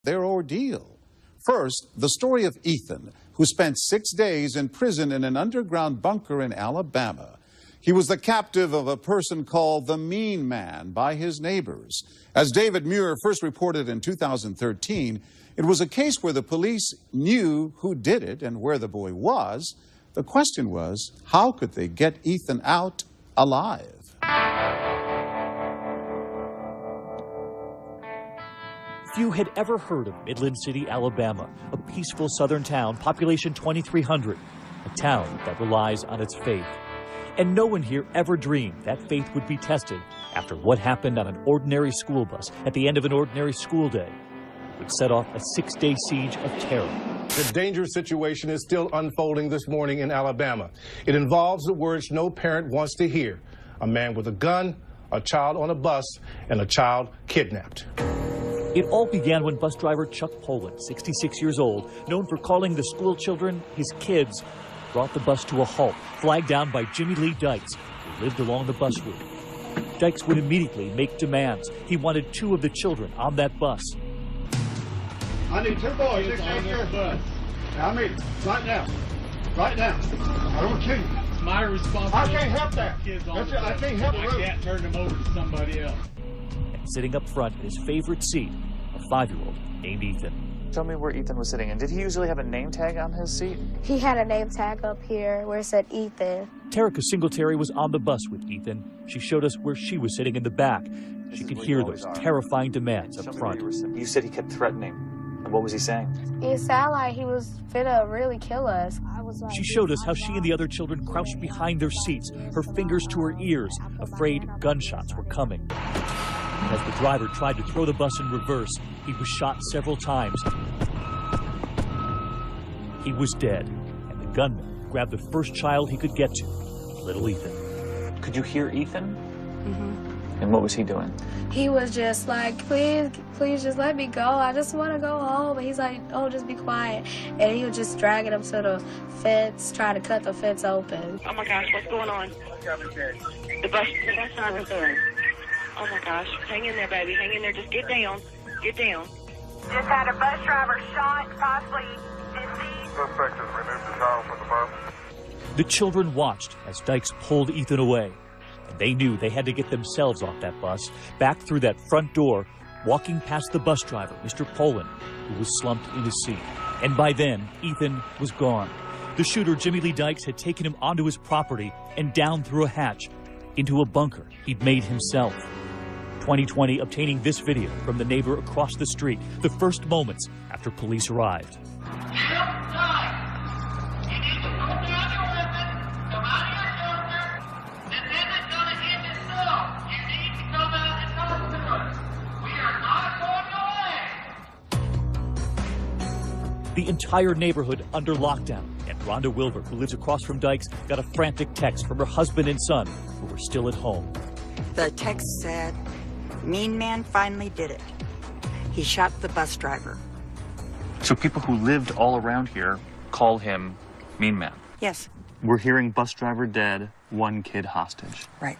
their ordeal. First, the story of Ethan, who spent 6 days in prison in an underground bunker in Alabama. He was the captive of a person called the Mean Man by his neighbors. As David Muir first reported in 2013, it was a case where the police knew who did it and where the boy was. The question was, how could they get Ethan out alive? Few had ever heard of Midland City, Alabama, a peaceful southern town, population 2,300, a town that relies on its faith. And no one here ever dreamed that faith would be tested after what happened on an ordinary school bus at the end of an ordinary school day, which set off a 6-day siege of terror. The dangerous situation is still unfolding this morning in Alabama. It involves the words no parent wants to hear: a man with a gun, a child on a bus, and a child kidnapped. It all began when bus driver Chuck Poland, 66 years old, known for calling the school children his kids, brought the bus to a halt, flagged down by Jimmy Lee Dykes, who lived along the bus route. Dykes would immediately make demands. He wanted 2 of the children on that bus. I need 2 boys on this bus. I mean, right now. Right now. I don't kill you. It's my responsibility. I can't help that. Kids on That's it. I can't help it. I can't turn them over to somebody else. And sitting up front in his favorite seat, a 5-year-old named Ethan. Tell me where Ethan was sitting, and did he usually have a name tag on his seat? He had a name tag up here where it said Ethan. Terica Singletary was on the bus with Ethan. She showed us where she was sitting in the back. She could hear those terrifying demands up front. You said he kept threatening. What was he saying? It sounded like he was finna really kill us. She showed us how she and the other children crouched behind their seats, her fingers to her ears, afraid gunshots were coming. As the driver tried to throw the bus in reverse, he was shot several times. He was dead, and the gunman grabbed the first child he could get to, little Ethan. Could you hear Ethan? Mm-hmm. And what was he doing? He was just like, please just let me go. I just want to go home. And he's like, oh, just be quiet. And he was just dragging him to the fence, trying to cut the fence open. Oh my gosh, what's going on? The bus driver's there. Oh my gosh, hang in there, baby, hang in there. Just get down, get down. Just had a bus driver shot, possibly deceased. Suspect has removed the child from the bus. The children watched as Dykes pulled Ethan away. And they knew they had to get themselves off that bus, back through that front door, walking past the bus driver, Mr. Poland, who was slumped in his seat. And by then, Ethan was gone. The shooter, Jimmy Lee Dykes, had taken him onto his property and down through a hatch into a bunker he'd made himself. 2020 obtaining this video from the neighbor across the street, the first moments after police arrived. The entire neighborhood under lockdown, and Rhonda Wilbur, who lives across from Dykes, got a frantic text from her husband and son, who were still at home. The text said, "Mean Man finally did it. He shot the bus driver." So people who lived all around here call him Mean Man? Yes. We're hearing bus driver dead, 1 kid hostage. Right.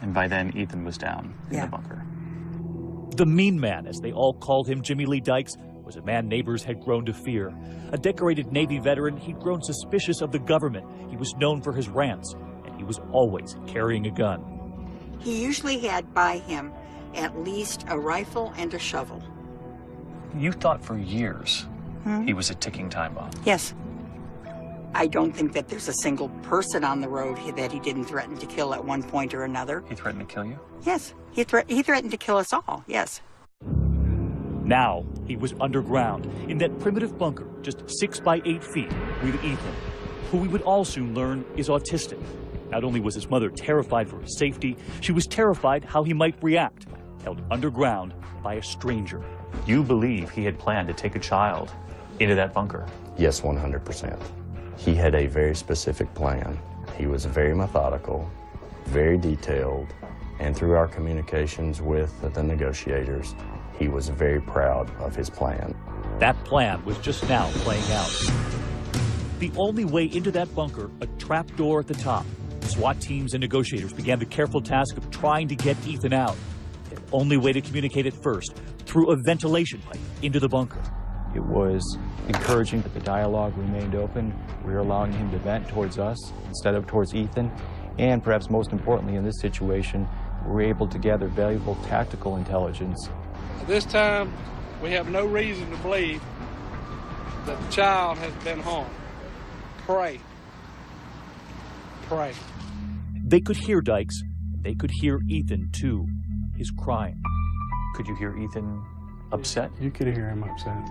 And by then, Ethan was down in the bunker. The Mean Man, as they all called him, Jimmy Lee Dykes, was a man neighbors had grown to fear. A decorated Navy veteran, he'd grown suspicious of the government. He was known for his rants, and he was always carrying a gun. He usually had by him at least a rifle and a shovel. You thought for years he was a ticking time bomb. Yes. I don't think that there's a single person on the road that he didn't threaten to kill at one point or another. He threatened to kill you? Yes. He threatened to kill us all, yes. Now he was underground in that primitive bunker, just 6 by 8 feet, with Ethan, who we would all soon learn is autistic. Not only was his mother terrified for his safety, she was terrified how he might react, held underground by a stranger. You believe he had planned to take a child into that bunker? Yes, 100%. He had a very specific plan. He was very methodical, very detailed, and through our communications with the negotiators, he was very proud of his plan. That plan was just now playing out. The only way into that bunker, a trap door at the top. SWAT teams and negotiators began the careful task of trying to get Ethan out. The only way to communicate at first, through a ventilation pipe into the bunker. It was encouraging that the dialogue remained open. We were allowing him to vent towards us instead of towards Ethan. And perhaps most importantly in this situation, we were able to gather valuable tactical intelligence. At this time, we have no reason to believe that the child has been harmed. Pray. Pray. They could hear Dykes. They could hear Ethan, too. His crying. Could you hear Ethan upset? You could hear him upset.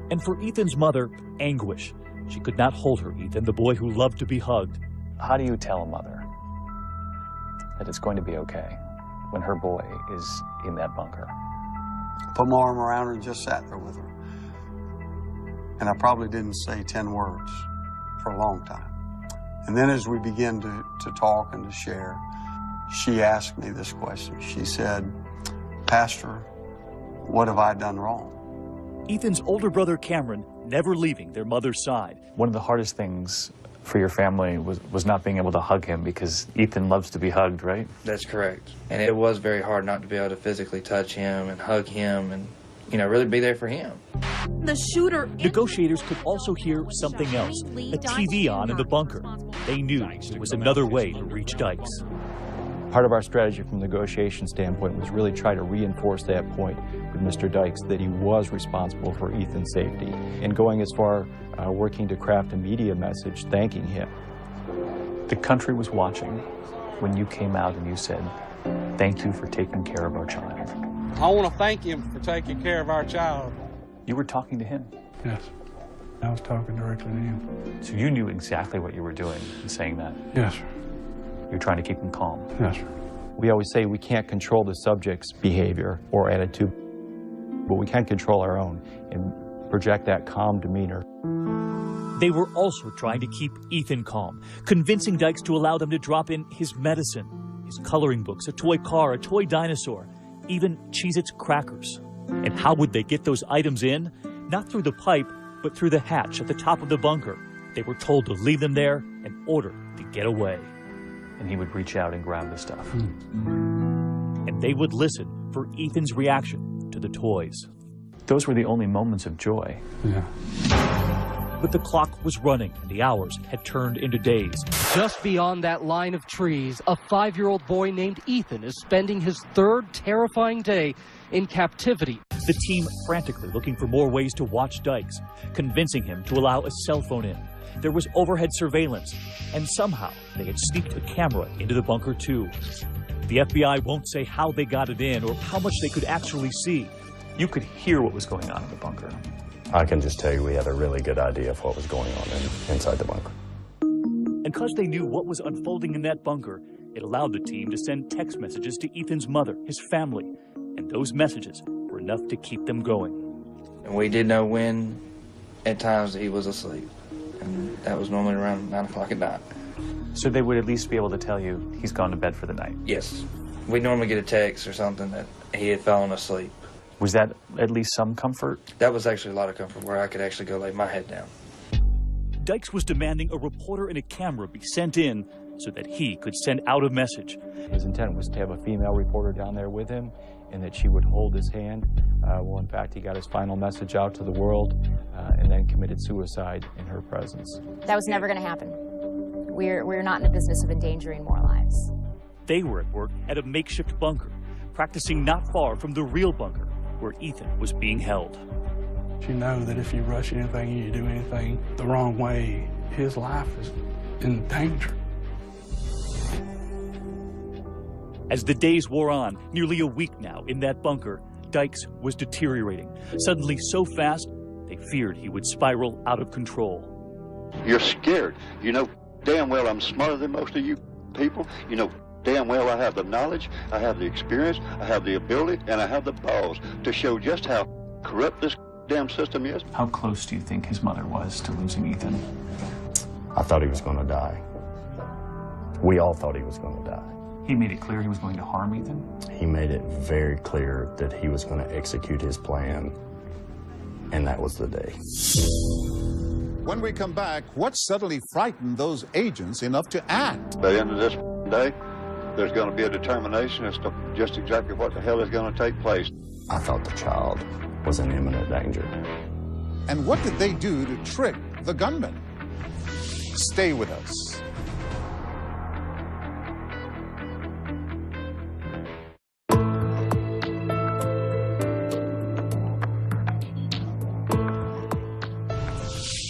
And for Ethan's mother, anguish. She could not hold her Ethan, the boy who loved to be hugged. How do you tell a mother that it's going to be okay when her boy is in that bunker? Put my arm around her and just sat there with her. And I probably didn't say 10 words for a long time. And then as we began to talk and to share, she asked me this question. She said, "Pastor, what have I done wrong?" Ethan's older brother Cameron never leaving their mother's side. One of the hardest things for your family was not being able to hug him, because Ethan loves to be hugged, right? That's correct. And it was very hard not to be able to physically touch him and hug him and, you know, really be there for him. The shooter. Negotiators could also hear something else, a TV on in the bunker. They knew there was another way to reach Dykes. Part of our strategy from a negotiation standpoint was really try to reinforce that point with Mr. Dykes, that he was responsible for Ethan's safety, and going as far working to craft a media message thanking him. The country was watching when you came out and you said, "Thank you for taking care of our child." I want to thank him for taking care of our child. You were talking to him? Yes. I was talking directly to him. So you knew exactly what you were doing in saying that? Yes, sir. You're trying to keep him calm? Yes, sir. We always say we can't control the subject's behavior or attitude, but we can control our own and project that calm demeanor. They were also trying to keep Ethan calm, convincing Dykes to allow them to drop in his medicine, his coloring books, a toy car, a toy dinosaur, even Cheez-Its crackers. And how would they get those items in? Not through the pipe, but through the hatch at the top of the bunker. They were told to leave them there and order to get away. And he would reach out and grab the stuff. And they would listen for Ethan's reaction to the toys. Those were the only moments of joy. Yeah. But the clock was running, and the hours had turned into days. Just beyond that line of trees, a 5-year-old boy named Ethan is spending his third terrifying day in captivity. The team frantically looking for more ways to watch Dykes, convincing him to allow a cell phone in. There was overhead surveillance, and somehow they had sneaked a camera into the bunker too. The FBI won't say how they got it in or how much they could actually see. You could hear what was going on in the bunker. I can just tell you we had a really good idea of what was going on inside the bunker. And because they knew what was unfolding in that bunker, it allowed the team to send text messages to Ethan's mother, his family, and those messages were enough to keep them going. And we did know when, at times, he was asleep. And that was normally around 9 o'clock at night. So they would at least be able to tell you he's gone to bed for the night? Yes. We normally get a text or something that he had fallen asleep. Was that at least some comfort? That was actually a lot of comfort, where I could actually go lay my head down. Dykes was demanding a reporter and a camera be sent in so that he could send out a message. His intent was to have a female reporter down there with him and that she would hold his hand. Well, in fact, he got his final message out to the world and then committed suicide in her presence. That was never going to happen. We're not in the business of endangering more lives. They were at work at a makeshift bunker, practicing not far from the real bunker where Ethan was being held. You know that if you rush anything, you do anything the wrong way, his life is in danger. As the days wore on, nearly a week now in that bunker, Dykes was deteriorating, suddenly so fast they feared he would spiral out of control. You're scared. You know damn well I'm smarter than most of you people. You know damn well I have the knowledge, I have the experience, I have the ability, and I have the balls to show just how corrupt this damn system is. How close do you think his mother was to losing Ethan? I thought he was going to die. We all thought he was going to die. He made it clear he was going to harm Ethan? He made it very clear that he was going to execute his plan, and that was the day. When we come back, what suddenly frightened those agents enough to act? By the end of this day, there's going to be a determination as to just exactly what the hell is going to take place. I thought the child was in imminent danger. And what did they do to trick the gunman? Stay with us.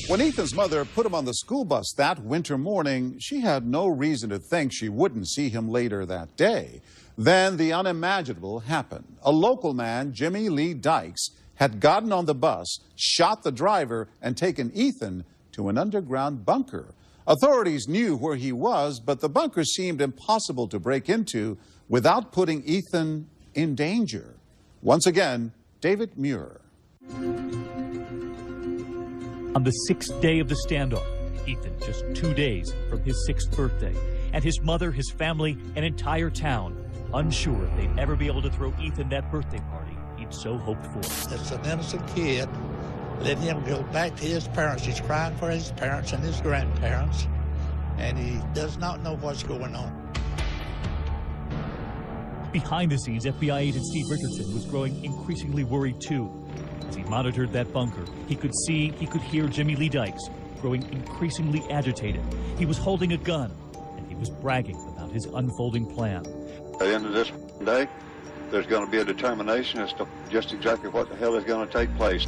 When Ethan's mother put him on the school bus that winter morning, she had no reason to think she wouldn't see him later that day. Then the unimaginable happened. A local man, Jimmy Lee Dykes, had gotten on the bus, shot the driver, and taken Ethan to an underground bunker. Authorities knew where he was, but the bunker seemed impossible to break into without putting Ethan in danger. Once again, David Muir. On the 6th day of the standoff, Ethan, just 2 days from his 6th birthday, and his mother, his family, an entire town, unsure if they'd ever be able to throw Ethan that birthday party he'd so hoped for. It's an innocent kid. Let him go back to his parents. He's crying for his parents and his grandparents, and he does not know what's going on. Behind the scenes, FBI agent Steve Richardson was growing increasingly worried too. As he monitored that bunker, he could see, he could hear Jimmy Lee Dykes growing increasingly agitated. He was holding a gun, and he was bragging about his unfolding plan. At the end of this day, there's going to be a determination as to just exactly what the hell is going to take place.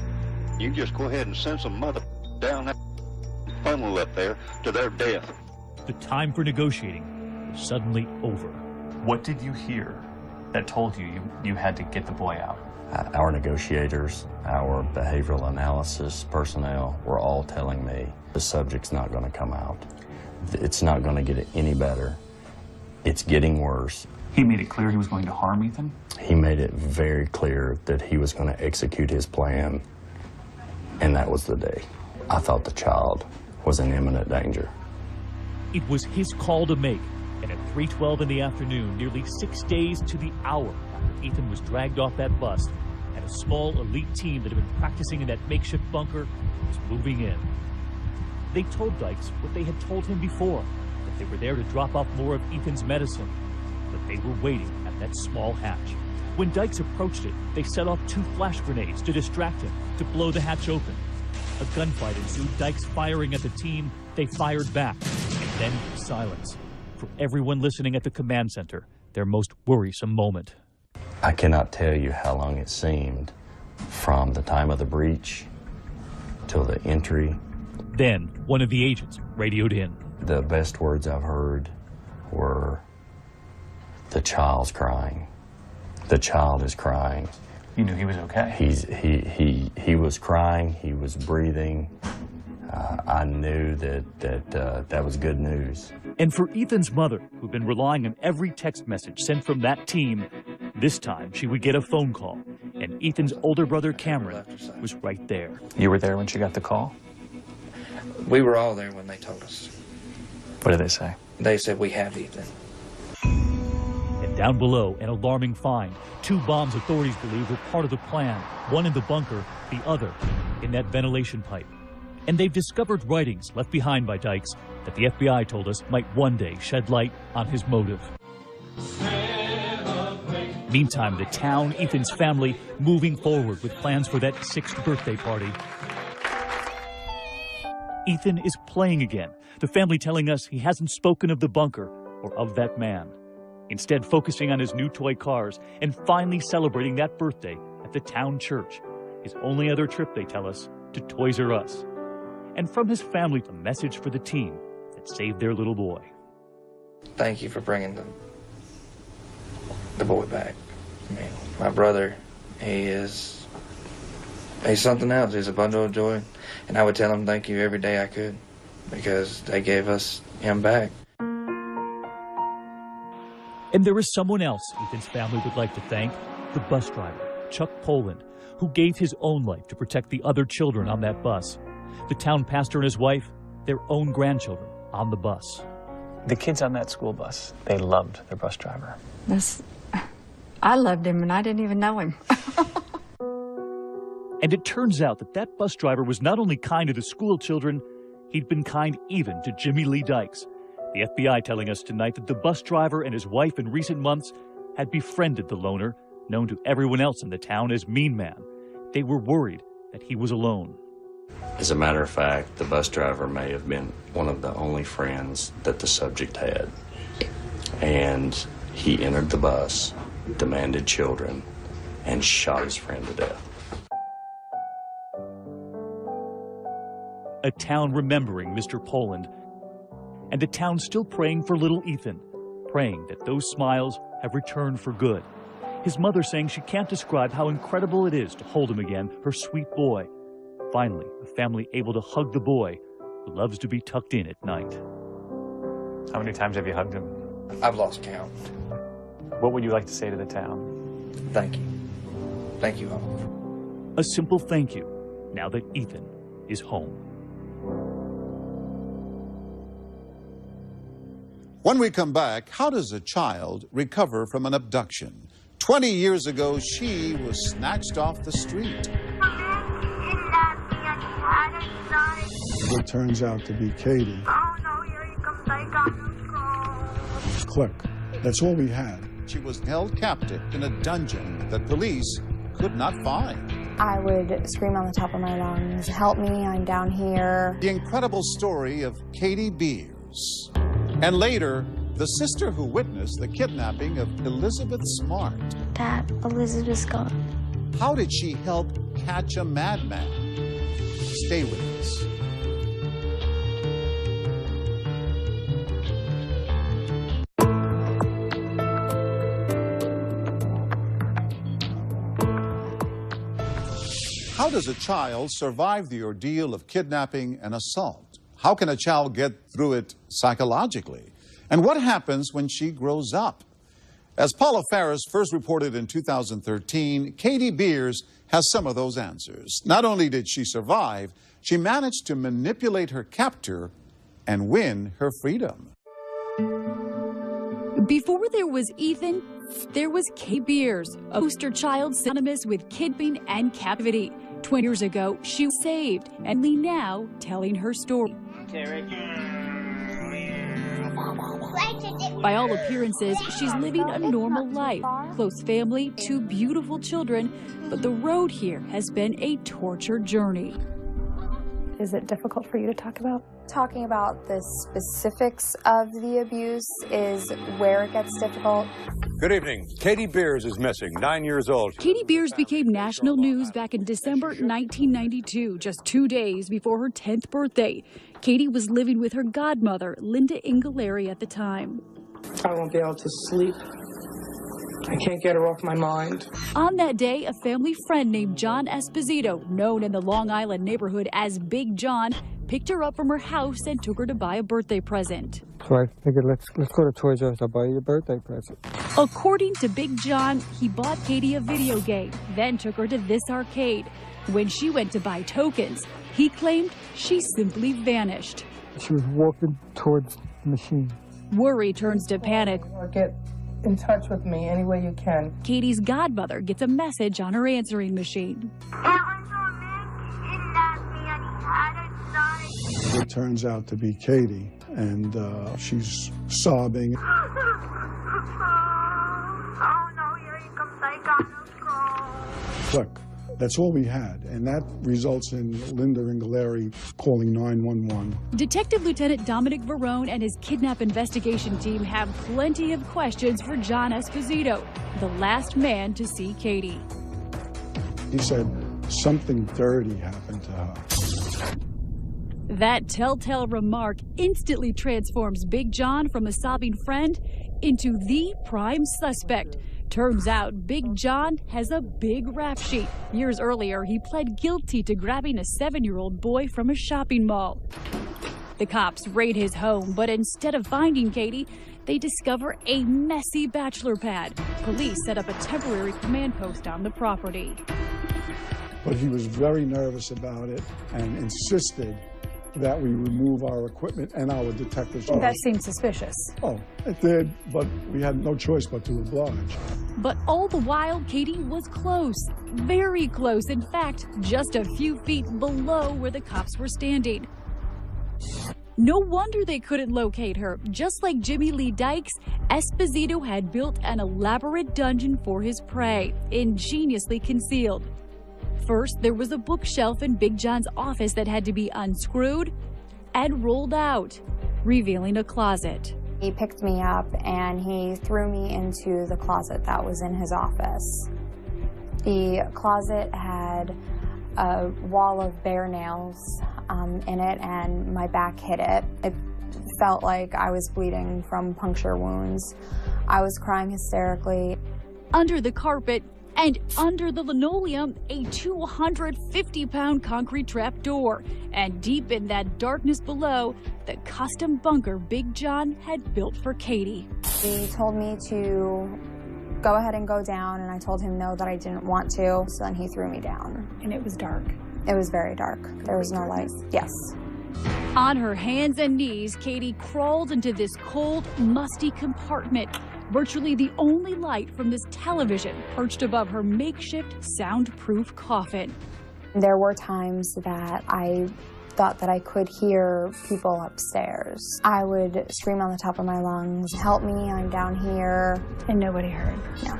You just go ahead and send some mother down that funnel up there to their death. The time for negotiating was suddenly over. What did you hear that told you had to get the boy out? Our negotiators, our behavioral analysis personnel were all telling me the subject's not going to come out. It's not going to get any better. It's getting worse. He made it clear he was going to harm Ethan? He made it very clear that he was going to execute his plan, and that was the day. I thought the child was in imminent danger. It was his call to make, and at 3:12 in the afternoon, nearly 6 days to the hour, Ethan was dragged off that bus, and a small elite team that had been practicing in that makeshift bunker was moving in. They told Dykes what they had told him before, that they were there to drop off more of Ethan's medicine, but they were waiting at that small hatch. When Dykes approached it, they set off 2 flash grenades to distract him, to blow the hatch open. A gunfight ensued, Dykes firing at the team. They fired back, and then silence. For everyone listening at the command center, their most worrisome moment. I cannot tell you how long it seemed from the time of the breach till the entry. Then one of the agents radioed in. The best words I've heard were, "The child's crying. The child is crying." You knew he was okay? He was crying, he was breathing. I knew that was good news. And for Ethan's mother, who'd been relying on every text message sent from that team, this time she would get a phone call, and Ethan's older brother Cameron was right there. You were there when she got the call? We were all there when they told us. What did they say? They said, "We have Ethan." And down below, an alarming find. 2 bombs authorities believe were part of the plan, one in the bunker, the other in that ventilation pipe. And they've discovered writings left behind by Dykes that the FBI told us might one day shed light on his motive. Meantime, the town, Ethan's family, moving forward with plans for that 6th birthday party. Ethan is playing again, the family telling us he hasn't spoken of the bunker or of that man. Instead, focusing on his new toy cars and finally celebrating that birthday at the town church. His only other trip, they tell us, to Toys R Us. And from his family, a message for the team that saved their little boy. Thank you for bringing the boy back. I mean, my brother, he's something else. He's a bundle of joy. And I would tell him thank you every day I could, because they gave us him back. And there is someone else Ethan's family would like to thank, the bus driver, Chuck Poland, who gave his own life to protect the other children on that bus. The town pastor and his wife, their own grandchildren on the bus. The kids on that school bus, they loved their bus driver. I loved him and I didn't even know him. And it turns out that that bus driver was not only kind to the school children, he'd been kind even to Jimmy Lee Dykes. The FBI telling us tonight that the bus driver and his wife in recent months had befriended the loner, known to everyone else in the town as Mean Man. They were worried that he was alone. As a matter of fact, the bus driver may have been one of the only friends that the subject had. And he entered the bus, demanded children, and shot his friend to death. A town remembering Mr. Poland, and a town still praying for little Ethan, praying that those smiles have returned for good. His mother saying she can't describe how incredible it is to hold him again, her sweet boy. Finally, a family able to hug the boy who loves to be tucked in at night. How many times have you hugged him? I've lost count. What would you like to say to the town? Thank you. Thank you all. A simple thank you, now that Ethan is home. When we come back, how does a child recover from an abduction? 20 years ago, she was snatched off the street. It turns out to be Katie. Click. That's all we had. She was held captive in a dungeon that police could not find. I would scream on the top of my lungs, "Help me, I'm down here." The incredible story of Katie Beers. And later, the sister who witnessed the kidnapping of Elizabeth Smart. Dad, Elizabeth's gone. How did she help catch a madman? Stay with us. How does a child survive the ordeal of kidnapping and assault? How can a child get through it psychologically? And what happens when she grows up? As Paula Ferris first reported in 2013, Katie Beers has some of those answers. Not only did she survive, she managed to manipulate her captor and win her freedom. Before there was Ethan, there was Katie Beers, a poster child synonymous with kidnapping and captivity. 20 years ago, she was saved, and now telling her story. By all appearances, she's living a normal life. Close family, 2 beautiful children, but the road here has been a torture journey. Is it difficult for you to talk about? Talking about the specifics of the abuse is where it gets difficult. Good evening. Katie Beers is missing, 9 years old. Katie Beers became national news back in December 1992, just 2 days before her 10th birthday. Katie was living with her godmother, Linda Ingaleri, at the time. I won't be able to sleep. I can't get her off my mind. On that day, a family friend named John Esposito, known in the Long Island neighborhood as Big John, picked her up from her house and took her to buy a birthday present. So I figured, let's go to Toys R Us. I'll buy you a birthday present. According to Big John, he bought Katie a video game, then took her to this arcade. When she went to buy tokens, he claimed she simply vanished. She was walking towards the machine. Worry turns to panic. Get in touch with me any way you can. Katie's godmother gets a message on her answering machine. It turns out to be Katie, and she's sobbing. Click. That's all we had, and that results in Linda Ingaleri calling 911. Detective Lieutenant Dominic Varone and his kidnap investigation team have plenty of questions for John Esposito, the last man to see Katie. He said something dirty happened to her. That telltale remark instantly transforms Big John from a sobbing friend into the prime suspect. Turns out Big John has a big rap sheet. Years earlier, he pled guilty to grabbing a 7-year-old boy from a shopping mall. The cops raid his home, but instead of finding Katie, they discover a messy bachelor pad. Police set up a temporary command post on the property. But he was very nervous about it and insisted that we remove our equipment and our detectives. That seemed suspicious. Oh, it did, but we had no choice but to oblige. But all the while, Katie was close, very close. In fact, just a few feet below where the cops were standing. No wonder they couldn't locate her. Just like Jimmy Lee Dykes, Esposito had built an elaborate dungeon for his prey, ingeniously concealed. First, there was a bookshelf in Big John's office that had to be unscrewed and rolled out, revealing a closet. He picked me up and he threw me into the closet that was in his office. The closet had a wall of bare nails in it, and my back hit it. It felt like I was bleeding from puncture wounds. I was crying hysterically. Under the carpet and under the linoleum, a 250-pound concrete trap door. And deep in that darkness below, the custom bunker Big John had built for Katie. He told me to go ahead and go down, and I told him no, that I didn't want to, so then he threw me down. And it was dark. It was very dark. There was no light. Yes. On her hands and knees, Katie crawled into this cold, musty compartment. Virtually the only light from this television perched above her makeshift soundproof coffin. There were times that I thought that I could hear people upstairs. I would scream on the top of my lungs, "Help me, I'm down here." And nobody heard. No.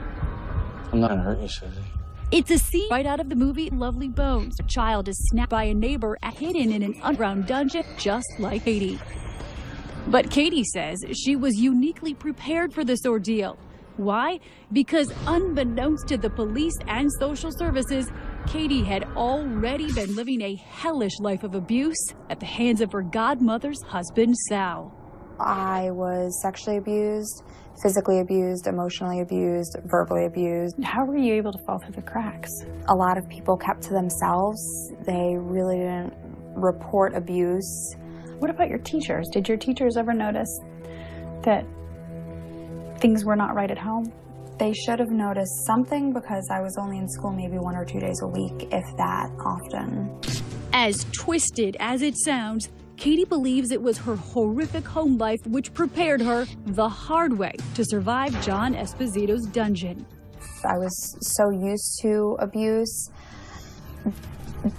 I'm not gonna hurt you, Susie. It's a scene right out of the movie Lovely Bones. A child is snapped by a neighbor hidden in an underground dungeon just like Katie. But Katie says she was uniquely prepared for this ordeal. Why? Because unbeknownst to the police and social services, Katie had already been living a hellish life of abuse at the hands of her godmother's husband, Sal. I was sexually abused, physically abused, emotionally abused, verbally abused. How were you able to fall through the cracks? A lot of people kept to themselves. They really didn't report abuse. What about your teachers? Did your teachers ever notice that things were not right at home? They should have noticed something, because I was only in school maybe 1 or 2 days a week, if that often. As twisted as it sounds, Katie believes it was her horrific home life which prepared her the hard way to survive John Esposito's dungeon. I was so used to abuse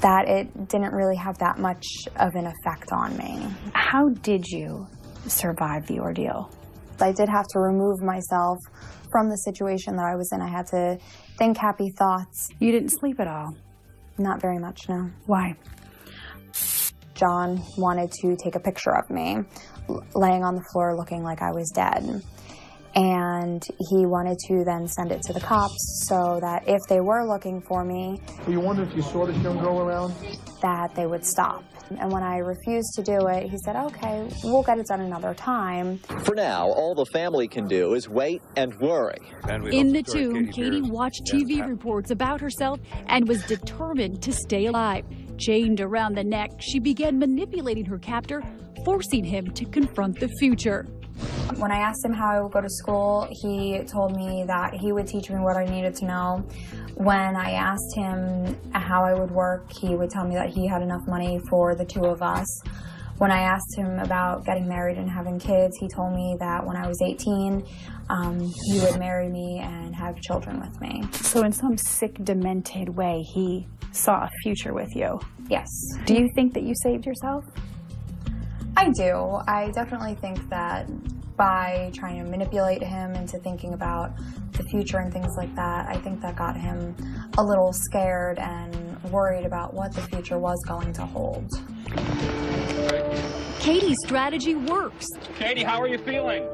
that it didn't really have that much of an effect on me. How did you survive the ordeal? I did have to remove myself from the situation that I was in. I had to think happy thoughts. You didn't sleep at all? Not very much, no. Why? John wanted to take a picture of me laying on the floor looking like I was dead. And he wanted to then send it to the cops so that if they were looking for me... You wonder if you saw this young girl around? ...that they would stop. And when I refused to do it, he said, "Okay, we'll get it done another time." For now, all the family can do is wait and worry. In the tomb, Katie watched TV reports about herself and was determined to stay alive. Chained around the neck, she began manipulating her captor, forcing him to confront the future. When I asked him how I would go to school, he told me that he would teach me what I needed to know. When I asked him how I would work, he would tell me that he had enough money for the two of us. When I asked him about getting married and having kids, he told me that when I was 18, he would marry me and have children with me. So in some sick, demented way, he saw a future with you? Yes. Do you think that you saved yourself? I do. I definitely think that by trying to manipulate him into thinking about the future and things like that, I think that got him a little scared and worried about what the future was going to hold. Katie's strategy works. Katie, how are you feeling?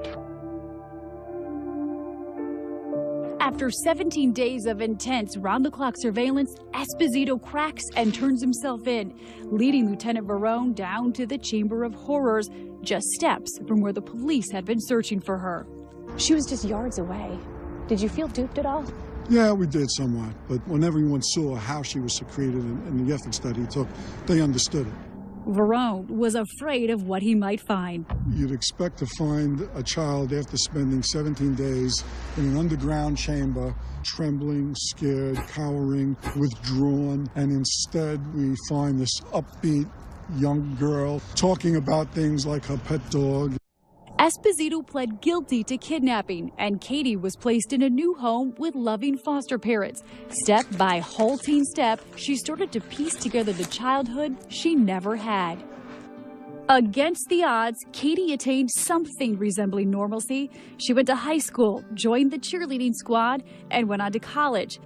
After 17 days of intense round-the-clock surveillance, Esposito cracks and turns himself in, leading Lieutenant Barone down to the Chamber of Horrors, just steps from where the police had been searching for her. She was just yards away. Did you feel duped at all? Yeah, we did somewhat. But when everyone saw how she was secreted and the efforts that he took, they understood it. Varone was afraid of what he might find. You'd expect to find a child after spending 17 days in an underground chamber, trembling, scared, cowering, withdrawn, and instead we find this upbeat young girl talking about things like her pet dog. Esposito pled guilty to kidnapping, and Katie was placed in a new home with loving foster parents. Step by halting step, she started to piece together the childhood she never had. Against the odds, Katie attained something resembling normalcy. She went to high school, joined the cheerleading squad, and went on to college.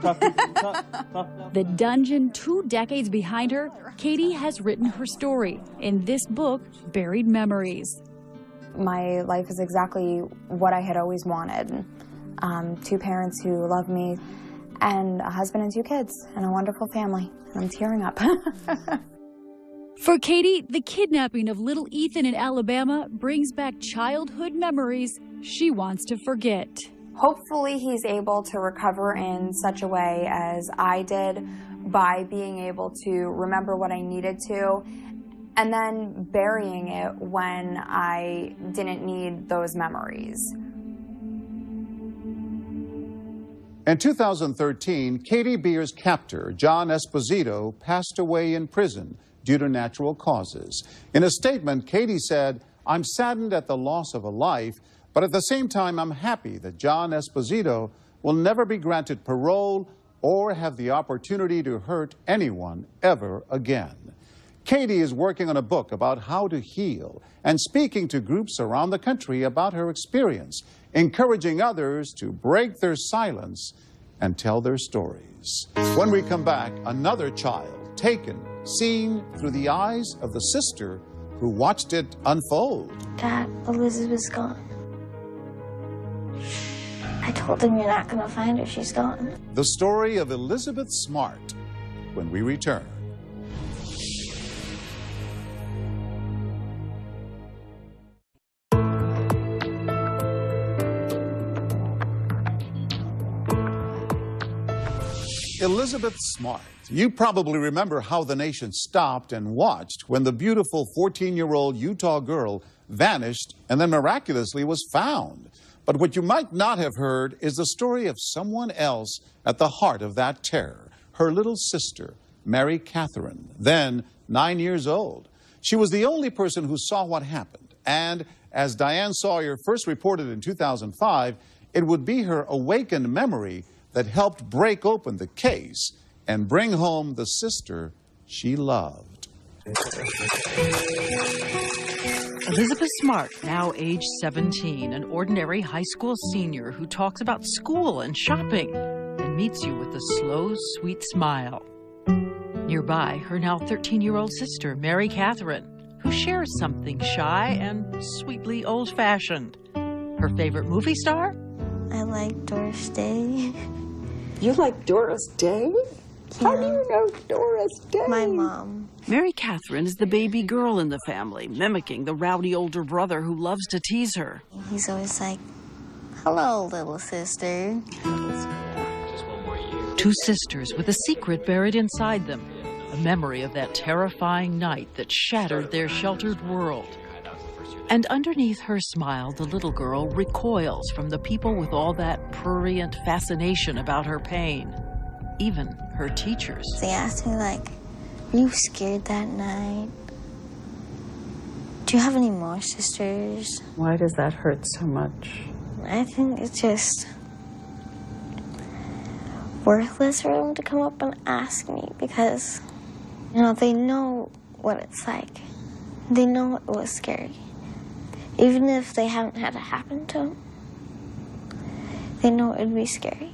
The dungeon 2 decades behind her, Katie has written her story in this book, Buried Memories. My life is exactly what I had always wanted. 2 parents who love me, and a husband and 2 kids, and a wonderful family. I'm tearing up. For Katie, the kidnapping of little Ethan in Alabama brings back childhood memories she wants to forget. Hopefully he's able to recover in such a way as I did by being able to remember what I needed to and then burying it when I didn't need those memories. In 2013, Katie Beer's captor, John Esposito, passed away in prison due to natural causes. In a statement, Katie said, "I'm saddened at the loss of a life, but at the same time, I'm happy that John Esposito will never be granted parole or have the opportunity to hurt anyone ever again." Katie is working on a book about how to heal and speaking to groups around the country about her experience, encouraging others to break their silence and tell their stories. When we come back, another child taken, seen through the eyes of the sister who watched it unfold. Dad, Elizabeth's gone. I told him you're not going to find her. She's gone. The story of Elizabeth Smart when we return. Elizabeth Smart. You probably remember how the nation stopped and watched when the beautiful 14-year-old Utah girl vanished and then miraculously was found. But what you might not have heard is the story of someone else at the heart of that terror, her little sister, Mary Catherine, then 9 years old. She was the only person who saw what happened, and as Diane Sawyer first reported in 2005, it would be her awakened memory that helped break open the case and bring home the sister she loved. Elizabeth Smart, now age 17, an ordinary high school senior who talks about school and shopping and meets you with a slow, sweet smile. Nearby, her now 13-year-old sister, Mary Catherine, who shares something shy and sweetly old-fashioned. Her favorite movie star? I like Doris Day. You like Doris Day? Yeah. How do you know Doris Day? My mom. Mary Catherine is the baby girl in the family, mimicking the rowdy older brother who loves to tease her. He's always like, "Hello, little sister." 2 sisters with a secret buried inside them, a memory of that terrifying night that shattered their sheltered world. And underneath her smile, the little girl recoils from the people with all that prurient fascination about her pain, even her teachers. They asked me, like, "Were you scared that night? Do you have any more sisters?" Why does that hurt so much? I think it's just worthless for them to come up and ask me because, you know, they know what it's like. They know it was scary. Even if they haven't had it happen to them, they know it'd be scary.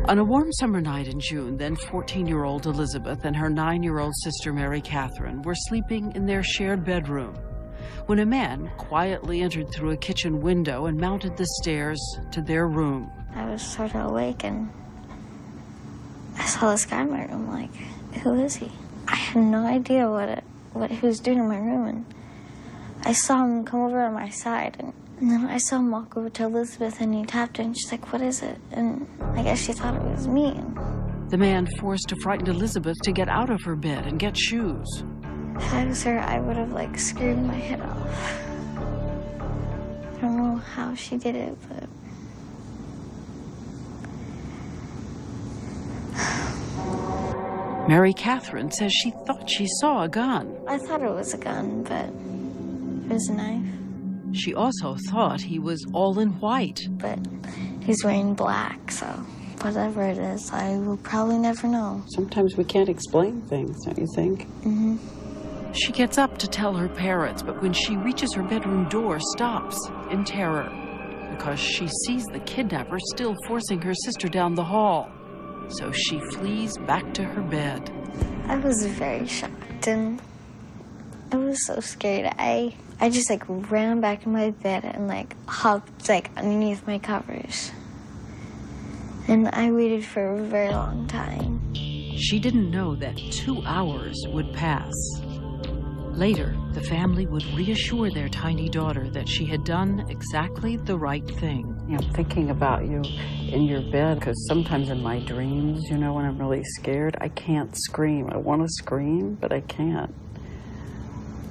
On a warm summer night in June, then 14-year-old Elizabeth and her 9-year-old sister Mary Catherine were sleeping in their shared bedroom when a man quietly entered through a kitchen window and mounted the stairs to their room. I was sort of awake and I saw this guy in my room, like, who is he? I had no idea what he was doing in my room, and I saw him come over on my side, and then I saw him walk over to Elizabeth, and he tapped her, and she's like, "What is it?" And I guess she thought it was me. The man forced a frightened Elizabeth to get out of her bed and get shoes. If I was her, I would have, like, screamed my head off. I don't know how she did it, but... Mary Catherine says she thought she saw a gun. I thought it was a gun, but it was a knife. She also thought he was all in white. But He's wearing black, so whatever it is, I will probably never know. Sometimes we can't explain things, don't you think? Mm-hmm. She gets up to tell her parents, but when she reaches her bedroom door, stops in terror because she sees the kidnapper still forcing her sister down the hall. So she flees back to her bed. I was very shocked and I was so scared. I just like ran back in my bed and like hopped like underneath my covers. And I waited for a very long time. She didn't know that 2 hours would pass. Later, the family would reassure their tiny daughter that she had done exactly the right thing. You know, thinking about you in your bed, because sometimes in my dreams, you know, when I'm really scared, I can't scream. I want to scream, but I can't.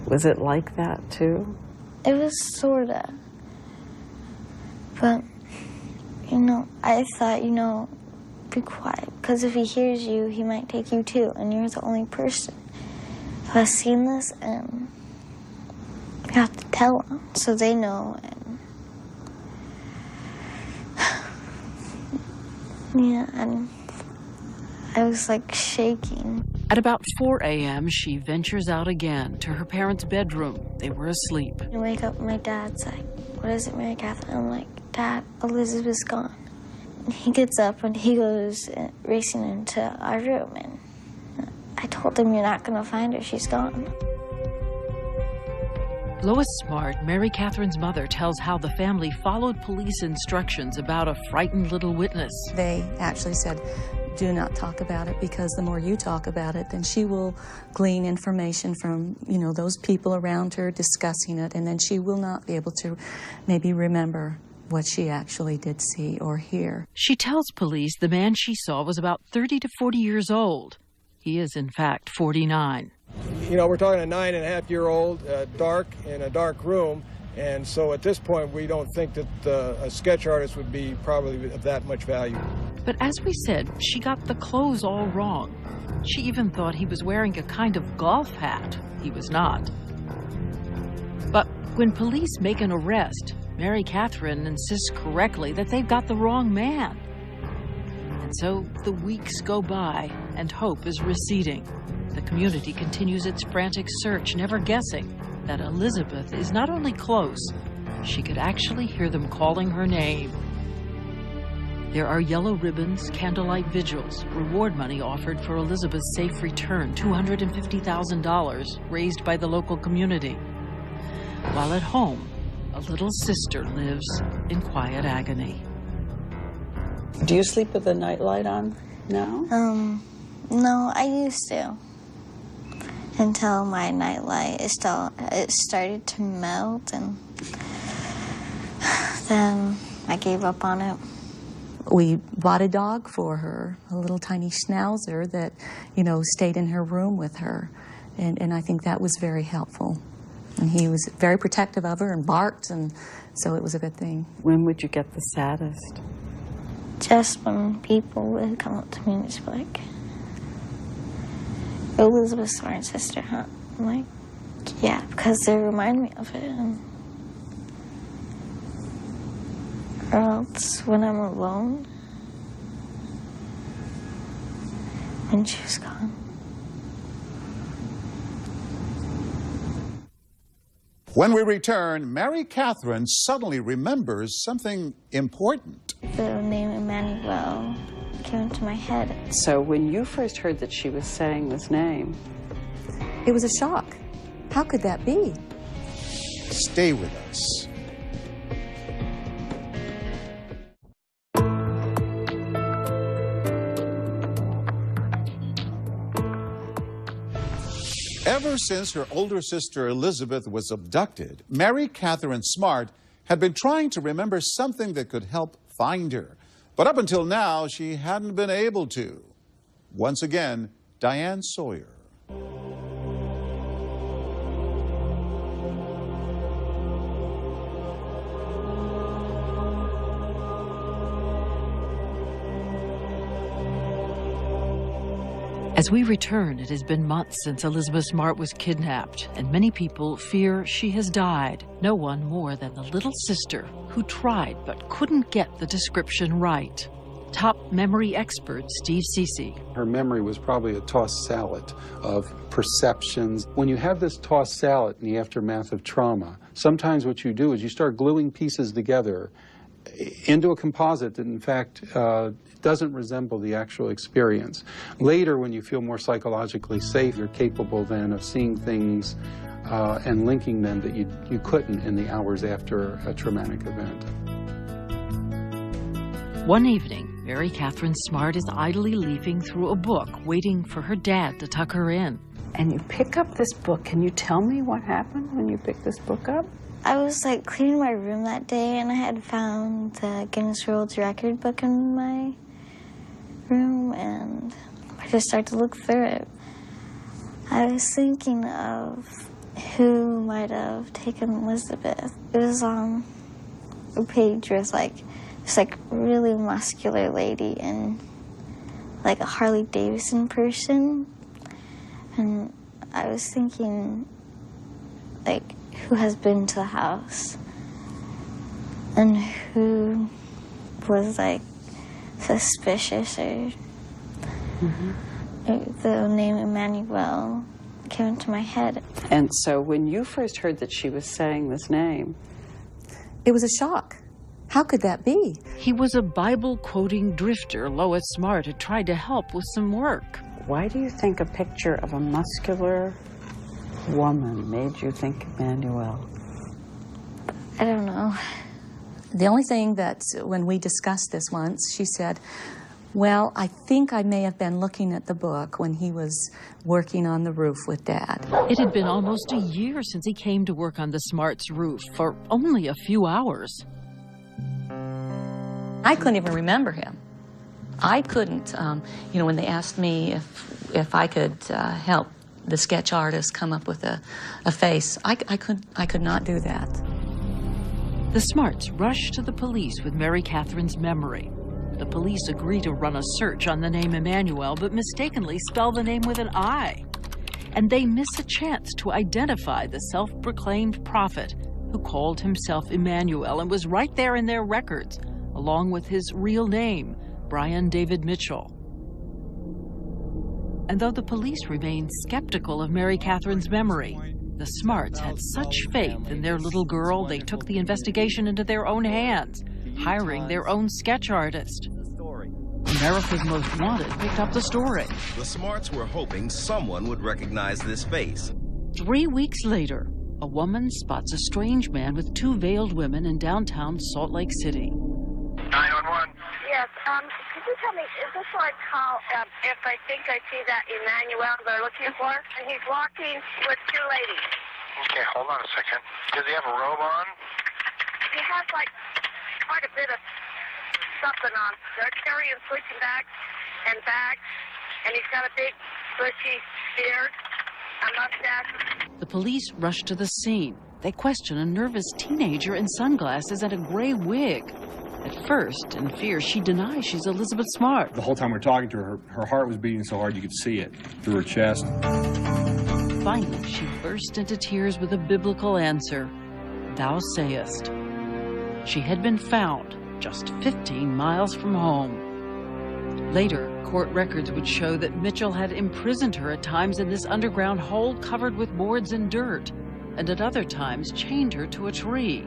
Was it like that, too? It was sorta. But, you know, I thought, you know, be quiet. Because if he hears you, he might take you too, and you're the only person who has seen this, and you have to tell them so they know. And yeah, and I was like shaking. At about 4 a.m., she ventures out again to her parents' bedroom. They were asleep. I wake up, my dad's like, "What is it, Mary Catherine?" I'm like, "Dad, Elizabeth's gone." And he gets up and he goes racing into our room, and I told him, "You're not going to find her. She's gone." Lois Smart, Mary Catherine's mother, tells how the family followed police instructions about a frightened little witness. They actually said, do not talk about it, because the more you talk about it, then she will glean information from, you know, those people around her discussing it, and then she will not be able to maybe remember what she actually did see or hear. She tells police the man she saw was about 30 to 40 years old. He is, in fact, 49. You know, we're talking a 9.5-year-old, dark, in a dark room, and so at this point we don't think that a sketch artist would be probably of that much value. But as we said, she got the clothes all wrong. She even thought he was wearing a kind of golf hat. He was not. But when police make an arrest, Mary Catherine insists correctly that they've got the wrong man. And so the weeks go by, and hope is receding. The community continues its frantic search, never guessing that Elizabeth is not only close, she could actually hear them calling her name. There are yellow ribbons, candlelight vigils, reward money offered for Elizabeth's safe return, $250,000 raised by the local community. While at home, a little sister lives in quiet agony. Do you sleep with the nightlight on now? No, I used to. Until my nightlight, it started to melt, and then I gave up on it. We bought a dog for her, a little tiny schnauzer that, you know, stayed in her room with her. And I think that was very helpful. And he was very protective of her and barked, and so it was a good thing. When would you get the saddest? Just when people would come up to me and just be like, "Elizabeth Smart's sister, huh?" I'm like, yeah, because they remind me of it. Or else when I'm alone, when she's gone. When we return, Mary Catherine suddenly remembers something important. The name Emmanuel came into my head. So when you first heard that she was saying this name, it was a shock. How could that be? Stay with us. Ever since her older sister Elizabeth was abducted, Mary Catherine Smart had been trying to remember something that could help find her. But up until now, she hadn't been able to. Once again, Diane Sawyer. As we return, it has been months since Elizabeth Smart was kidnapped, and many people fear she has died. No one more than the little sister who tried but couldn't get the description right. Top memory expert Steve Cece. Her memory was probably a tossed salad of perceptions. When you have this tossed salad in the aftermath of trauma, sometimes what you do is you start gluing pieces together into a composite that, in fact, doesn't resemble the actual experience. Later, when you feel more psychologically safe, you're capable then of seeing things and linking them that you couldn't in the hours after a traumatic event. One evening, Mary Catherine Smart is idly leafing through a book, waiting for her dad to tuck her in. And you pick up this book. Can you tell me what happened when you picked this book up? I was like cleaning my room that day, and I had found the Guinness World Record book in my room, and I just started to look through it. I was thinking of who might have taken Elizabeth. It was on a page with this really muscular lady and like a Harley Davidson person, and I was thinking who has been to the house and who was suspicious, or the name Emmanuel came into my head. And so when you first heard that she was saying this name, it was a shock. How could that be? He was a Bible-quoting drifter Lois Smart had tried to help with some work. Why do you think a picture of a muscular woman made you think Emmanuel? I don't know. The only thing that when we discussed this once, she said, well, I think I may have been looking at the book when he was working on the roof with Dad. It had been almost a year since he came to work on the Smarts' roof for only a few hours. I couldn't even remember him. I couldn't, when they asked me if I could help the sketch artist come up with a face, I could not do that. The Smarts rushed to the police with Mary Catherine's memory. The police agree to run a search on the name Emmanuel, but mistakenly spell the name with an I. And they miss a chance to identify the self-proclaimed prophet who called himself Emmanuel and was right there in their records, along with his real name, Brian David Mitchell. And though the police remained skeptical of Mary Catherine's memory, the Smarts had such faith in their little girl, they took the investigation into their own hands, hiring their own sketch artist. America's Most Wanted picked up the story. The Smarts were hoping someone would recognize this face. 3 weeks later, a woman spots a strange man with two veiled women in downtown Salt Lake City. 911. Yes, could you tell me, is this like how, if I think I see that Emmanuel they're looking for? And he's walking with two ladies. Okay, hold on a second. Does he have a robe on? He has quite a bit of something on. They're carrying sleeping bags, and he's got a big, bushy beard, a mustache. The police rush to the scene. They question a nervous teenager in sunglasses and a gray wig. At first, in fear, she denies she's Elizabeth Smart. The whole time we're talking to her, her heart was beating so hard you could see it through her chest. Finally, she burst into tears with a biblical answer, "Thou sayest." She had been found just 15 miles from home. Later, court records would show that Mitchell had imprisoned her at times in this underground hole covered with boards and dirt, and at other times chained her to a tree.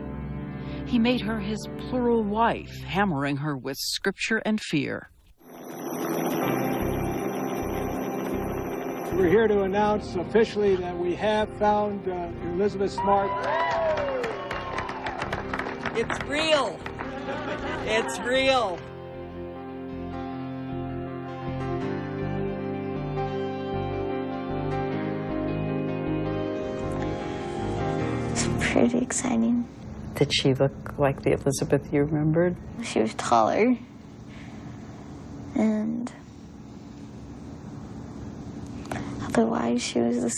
He made her his plural wife, hammering her with scripture and fear. We're here to announce officially that we have found Elizabeth Smart. It's real. It's real. It's pretty exciting. Did she look like the Elizabeth you remembered? She was taller, and otherwise she was the same.